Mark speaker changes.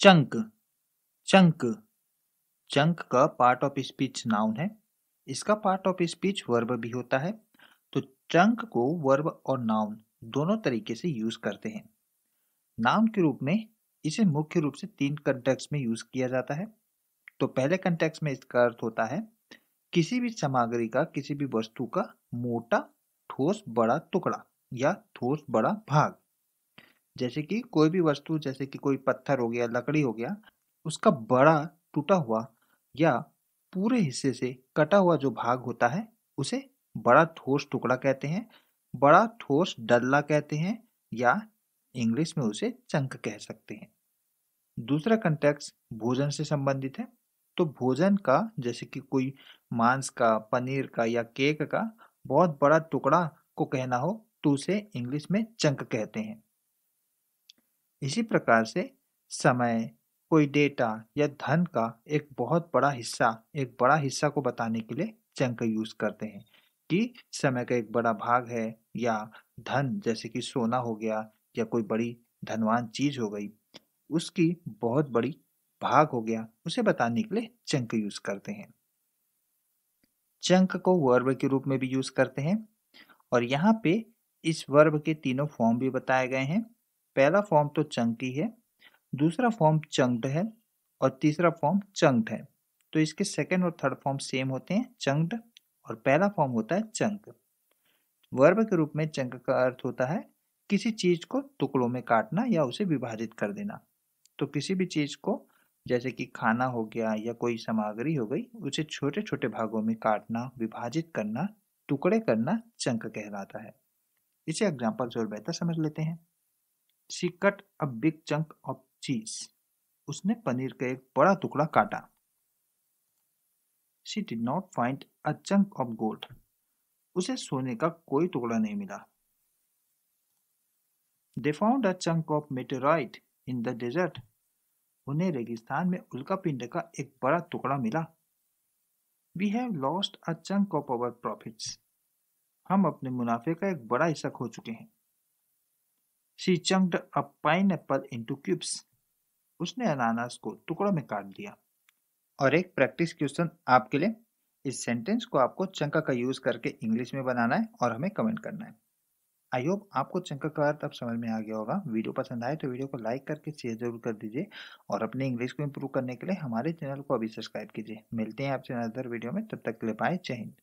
Speaker 1: Chunk chunk chunk का part of speech noun है। इसका पार्ट ऑफ स्पीच वर्ब भी होता है। तो चंक को वर्ब और नाउन दोनों तरीके से यूज करते हैं। नाउन के रूप में इसे मुख्य रूप से 3 कंटेक्स्ट में यूज किया जाता है। तो पहले कंटेक्स्ट में इसका अर्थ होता है किसी भी सामग्री का, किसी भी वस्तु का मोटा ठोस बड़ा टुकड़ा या ठोस बड़ा भाग। जैसे कि कोई भी वस्तु, जैसे कि कोई पत्थर हो गया, लकड़ी हो गया, उसका बड़ा टूटा हुआ या पूरे हिस्से से कटा हुआ जो भाग होता है उसे बड़ा ठोस टुकड़ा कहते हैं, बड़ा ठोस डल्ला कहते हैं, या इंग्लिश में उसे चंक कह सकते हैं। दूसरा कंटेक्स्ट भोजन से संबंधित है। तो भोजन का, जैसे कि कोई मांस का, पनीर का या केक का बहुत बड़ा टुकड़ा को कहना हो तो उसे इंग्लिश में चंक कहते हैं। इसी प्रकार से समय, कोई डेटा या धन का एक बहुत बड़ा हिस्सा, एक बड़ा हिस्सा को बताने के लिए चंक यूज करते हैं कि समय का एक बड़ा भाग है, या धन जैसे कि सोना हो गया या कोई बड़ी धनवान चीज हो गई, उसकी बहुत बड़ी भाग हो गया, उसे बताने के लिए चंक यूज करते हैं। चंक को वर्ब के रूप में भी यूज करते हैं और यहाँ पे इस वर्ब के तीनों फॉर्म भी बताए गए हैं। पहला फॉर्म तो चंकी है, दूसरा फॉर्म चंक्ड है और तीसरा फॉर्म चंक्ड है। तो इसके सेकंड और थर्ड फॉर्म सेम होते हैं, चंक्ड, और पहला फॉर्म होता है चंक। वर्ब के रूप में चंक का अर्थ होता है किसी चीज को टुकड़ों में काटना या उसे विभाजित कर देना। तो किसी भी चीज को, जैसे कि खाना हो गया या कोई सामग्री हो गई, उसे छोटे छोटे भागों में काटना, विभाजित करना, टुकड़े करना चंक कहलाता है। इसे एग्जाम्पल से और बेहतर समझ लेते हैं। She cut a big chunk of cheese. उसने पनीर का एक बड़ा टुकड़ा काटा। She did not find a chunk of gold. उसे सोने का कोई टुकड़ा नहीं मिला। They found a chunk of meteorite in the desert. उन्हें रेगिस्तान में उल्कापिंड का एक बड़ा टुकड़ा मिला। We have lost a chunk of our profits. हम अपने मुनाफे का एक बड़ा हिस्सा खो चुके हैं। She chunked a pineapple into cubes. उसने अनानास को टुकड़ों में काट दिया। और एक प्रैक्टिस क्वेश्चन आपके लिए, इस सेंटेंस को आपको चंका का यूज करके इंग्लिश में बनाना है और हमें कमेंट करना है। आई होप आपको चंका का अर्थ अब समझ में आ गया होगा। वीडियो पसंद आए तो वीडियो को लाइक करके शेयर जरूर कर दीजिए और अपने इंग्लिश को इंप्रूव करने के लिए हमारे चैनल को अभी सब्सक्राइब कीजिए। मिलते हैं आपसे अदर वीडियो में, तब तक के लिए बाय, जय हिंद।